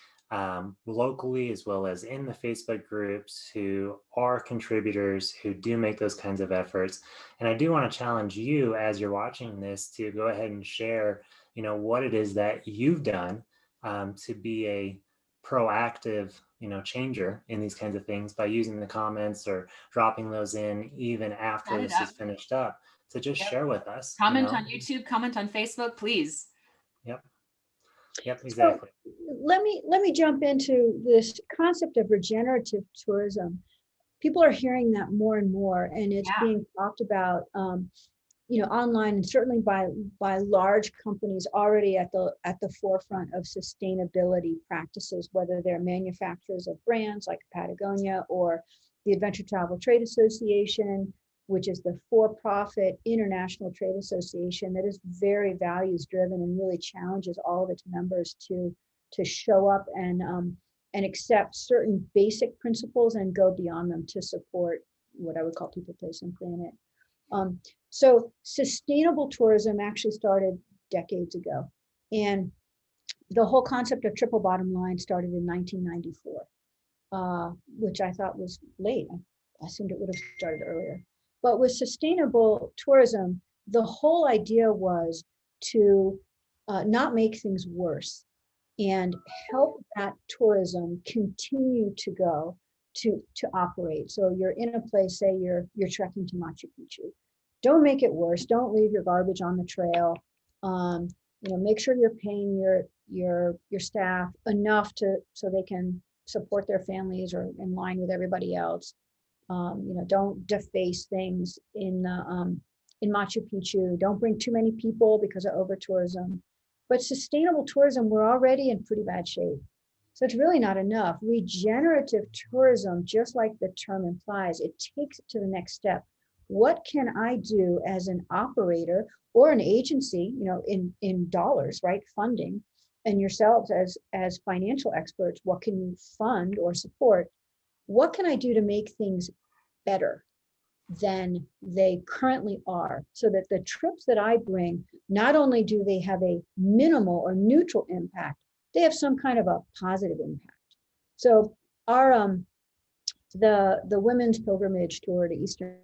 locally, as well as in the Facebook groups, who are contributors, who do make those kinds of efforts. And I do want to challenge you, as you're watching this, to go ahead and share, what it is that you've done to be a proactive, changer in these kinds of things, by using the comments or dropping those in even after this is finished up, to just share with us. Comment on YouTube, comment on Facebook, please. Yep, exactly. So let me jump into this concept of regenerative tourism. People are hearing that more and more, and it's being talked about, online, and certainly by large companies already at the forefront of sustainability practices, whether they're manufacturers of brands like Patagonia, or the Adventure Travel Trade Association, which is the for-profit international trade association that is very values driven and really challenges all of its members to show up and accept certain basic principles and go beyond them to support what I would call people, place, and planet. So sustainable tourism actually started decades ago. And the whole concept of triple bottom line started in 1994, which I thought was late. I assumed it would have started earlier. But with sustainable tourism, the whole idea was to not make things worse and help that tourism continue to go to operate. So you're in a place, say you're trekking to Machu Picchu. Don't make it worse. Don't leave your garbage on the trail. Um, make sure you're paying your staff enough so they can support their families or in line with everybody else. Don't deface things in Machu Picchu. Don't bring too many people because of over tourism. But sustainable tourism, we're already in pretty bad shape. So it's really not enough. Regenerative tourism, just like the term implies, it takes it to the next step. What can I do as an operator or an agency, in dollars, right? Funding, and yourselves as financial experts, what can you fund or support? What can I do to make things better than they currently are, so that the trips that I bring, not only do they have a minimal or neutral impact, they have some kind of a positive impact. So our the women's pilgrimage tour to Eastern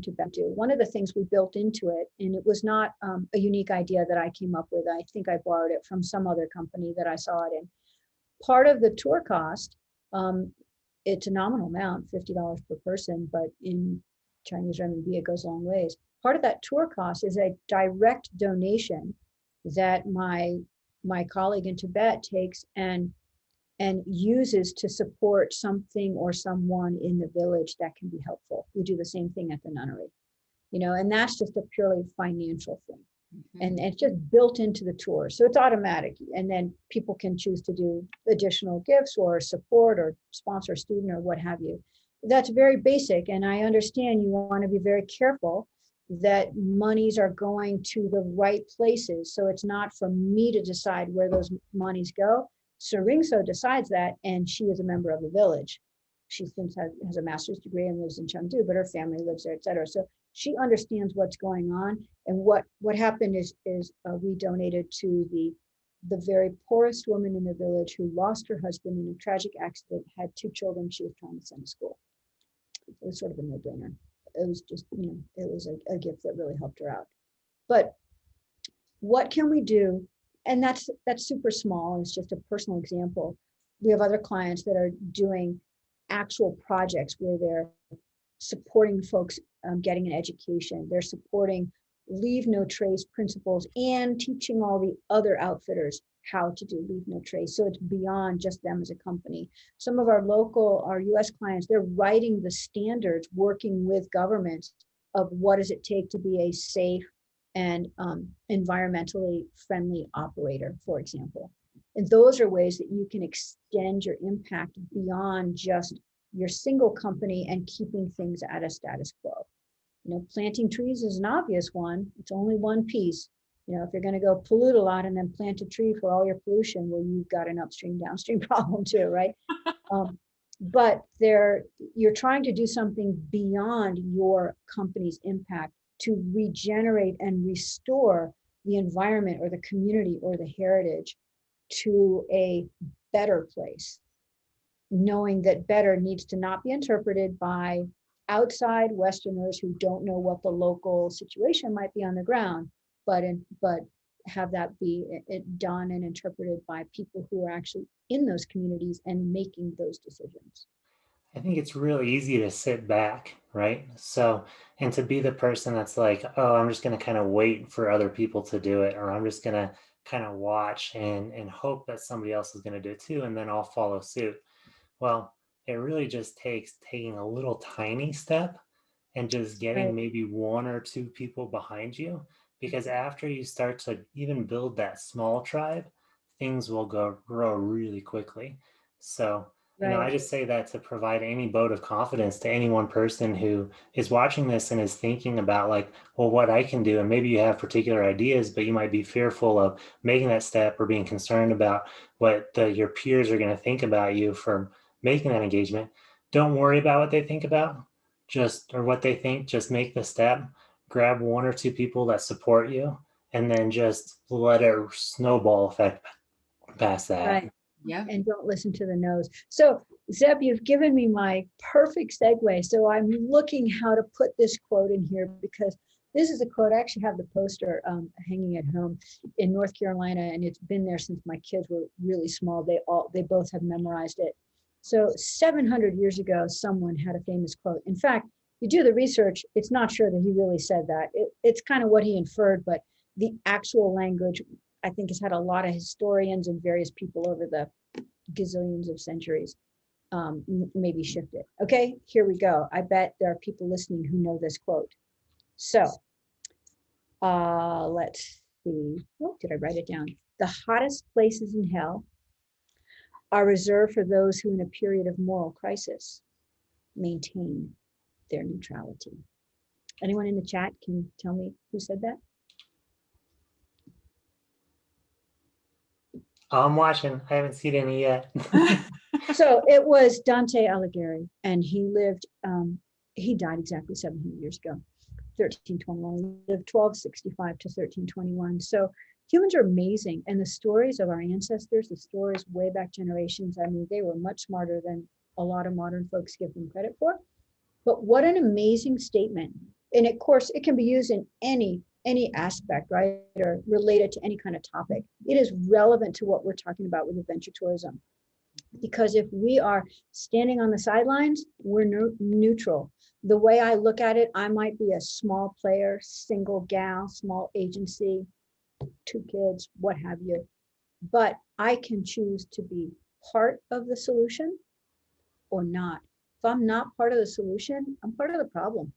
Tibet, one of the things we built into it, and it was not a unique idea that I came up with. I think I borrowed it from some other company that I saw it in. Part of the tour cost, it's a nominal amount, $50 per person, but in Chinese renminbi, it goes a long ways. Part of that tour cost is a direct donation that my colleague in Tibet takes and uses to support something or someone in the village that can be helpful. We do the same thing at the nunnery, and that's just a purely financial thing. Mm-hmm. And it's just built into the tour. So it's automatic. And then people can choose to do additional gifts or support or sponsor a student or what have you. That's very basic. And I understand you want to be very careful that monies are going to the right places. So it's not for me to decide where those monies go. Seringso decides that, and she is a member of the village. She has a master's degree and lives in Chengdu, but her family lives there, et cetera. So she understands what's going on. And what happened is we donated to the very poorest woman in the village who lost her husband in a tragic accident, had 2 children she was trying to send to school. It was sort of a no-brainer. It was just, it was a gift that really helped her out. But what can we do? And that's super small. It's just a personal example. We have other clients that are doing actual projects where they're supporting folks getting an education. They're supporting leave no trace principles and teaching all the other outfitters how to do leave no trace. So it's beyond just them as a company. Some of our US clients, they're writing the standards, working with governments of what does it take to be a safe and environmentally friendly operator, for example. And those are ways that you can extend your impact beyond just your single company and keeping things at a status quo. Planting trees is an obvious one. It's only one piece. If you're going to go pollute a lot and then plant a tree for all your pollution, well, you've got an upstream, downstream problem too, right? But you're trying to do something beyond your company's impact to regenerate and restore the environment or the community or the heritage to a better place, knowing that better needs to not be interpreted by outside Westerners who don't know what the local situation might be on the ground, but have that be done and interpreted by people who are actually in those communities and making those decisions. I think it's really easy to sit back, right? So, and to be the person that's like, oh, I'm just going to kind of wait for other people to do it, or I'm just going to kind of watch and hope that somebody else is going to do it too, and then I'll follow suit. Well, it really just takes taking a little tiny step and just getting maybe 1 or 2 people behind you, because after you start to even build that small tribe, things will grow really quickly. So, I just say that to provide any vote of confidence to any one person who is watching this and is thinking about like, well, what I can do. And maybe you have particular ideas, but you might be fearful of making that step or being concerned about what your peers are going to think about you for making that engagement. Don't worry about what they think about. or what they think, just make the step, grab one or two people that support you, and then just let it snowball effect past that. Right. Yeah. And don't listen to the no's. So Zeb, you've given me my perfect segue. So I'm looking how to put this quote in here because this is a quote. I actually have the poster hanging at home in North Carolina, and it's been there since my kids were really small. They both have memorized it. So 700 years ago, someone had a famous quote. In fact, you do the research, it's not sure that he really said that. It's kind of what he inferred, but the actual language, I think, has had a lot of historians and various people over the gazillions of centuries maybe shift it. Okay, here we go. I bet there are people listening who know this quote. So let's see. Oh, did I write it down? The hottest places in hell are reserved for those who, in a period of moral crisis, maintain their neutrality. Anyone in the chat can tell me who said that? I'm watching. I haven't seen any yet. So it was Dante Alighieri, and he died exactly 700 years ago, 1321. He lived 1265 to 1321. So humans are amazing. And the stories of our ancestors, the stories way back generations, I mean, they were much smarter than a lot of modern folks give them credit for. But what an amazing statement. And of course, it can be used in any aspect, right? Or related to any kind of topic. It is relevant to what we're talking about with adventure tourism. Because if we are standing on the sidelines, we're neutral. The way I look at it, I might be a small player, single gal, small agency, 2 kids, what have you. But I can choose to be part of the solution or not. If I'm not part of the solution, I'm part of the problem.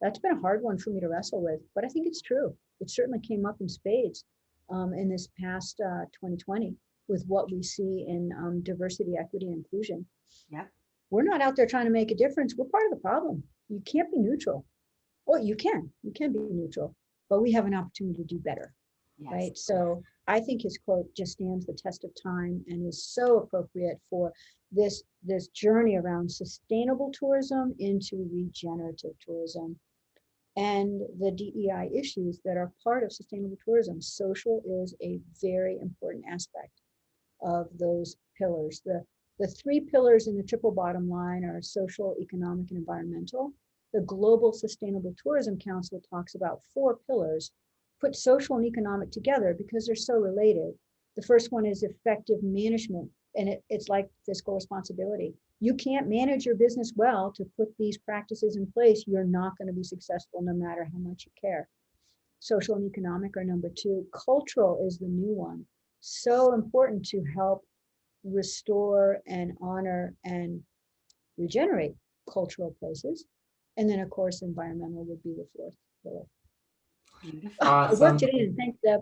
That's been a hard one for me to wrestle with, but I think it's true. It certainly came up in spades in this past 2020 with what we see in diversity, equity, and inclusion. Yep. We're not out there trying to make a difference. We're part of the problem. You can't be neutral. Well, you can be neutral, but we have an opportunity to do better, Yes. right? So I think his quote just stands the test of time and is so appropriate for this journey around sustainable tourism into regenerative tourism and the DEI issues that are part of sustainable tourism. Social is a very important aspect of those pillars. The 3 pillars in the triple bottom line are social, economic, and environmental. The Global Sustainable Tourism Council talks about 4 pillars, put social and economic together because they're so related. The first one is effective management, and it's like fiscal responsibility. You can't manage your business well to put these practices in place. You're not going to be successful no matter how much you care. Social and economic are number 2. Cultural is the new one. So important to help restore and honor and regenerate cultural places. And then, of course, environmental would be the 4th pillar. Beautiful. I worked Awesome. it in. Thanks, Deb.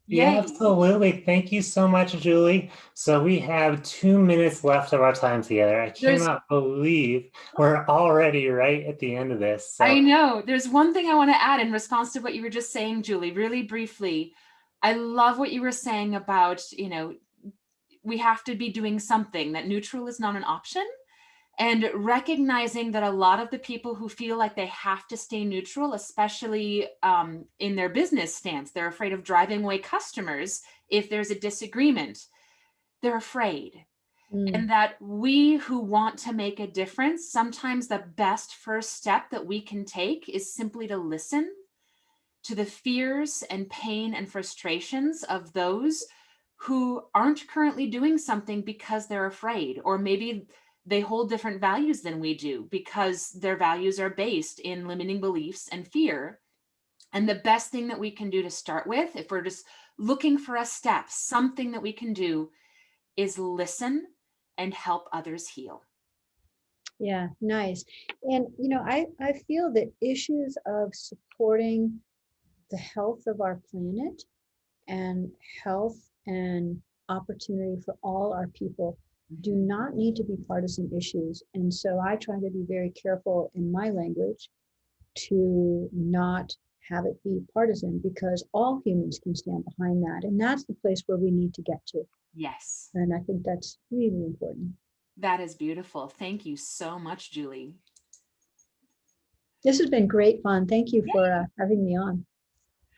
Yeah, Yay. absolutely. Thank you so much, Julie. So we have 2 minutes left of our time together. I cannot believe we're already right at the end of this. So I know. There's one thing I want to add in response to what you were just saying, Julie, really briefly. I love what you were saying about, we have to be doing something, that neutral is not an option. And recognizing that a lot of the people who feel like they have to stay neutral, especially in their business stance, they're afraid of driving away customers if there's a disagreement. They're afraid. And that we who want to make a difference, sometimes the best first step that we can take is simply to listen to the fears and pain and frustrations of those who aren't currently doing something because they're afraid, or maybe they hold different values than we do because their values are based in limiting beliefs and fear. And the best thing that we can do to start with, if we're just looking for a step, something that we can do, is listen and help others heal. Yeah, nice. And, I feel that issues of supporting the health of our planet and health and opportunity for all our people do not need to be partisan issues. And so I try to be very careful in my language to not have it be partisan, because all humans can stand behind that. And that's the place where we need to get to. Yes. And I think that's really important. That is beautiful. Thank you so much, Julie. This has been great fun. Thank you for having me on.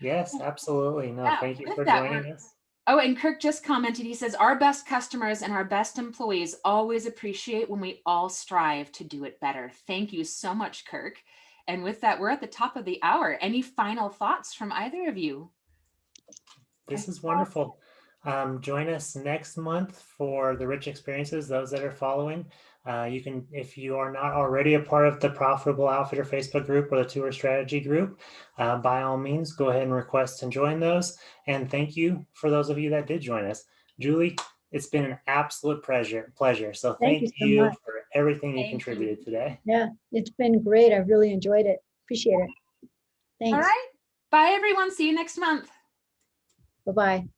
Yes, absolutely. No, Yeah, thank you with for that, joining us. Oh, and Kirk just commented, he says, our best customers and our best employees always appreciate when we all strive to do it better. Thank you so much, Kirk. And with that, we're at the top of the hour. Any final thoughts from either of you? This is wonderful. Join us next month for the Rich Experiences, those that are following. You can, if you are not already a part of the Profitable Outfitter Facebook group or the Tour Strategy group, by all means, go ahead and request and join those. And thank you for those of you that did join us. Julie, it's been an absolute pleasure. So Thank you thank so you much. for everything you Thank contributed you. today. Yeah, it's been great. I really enjoyed it. Appreciate it. All Thanks. right. Bye, everyone. See you next month. Bye-bye.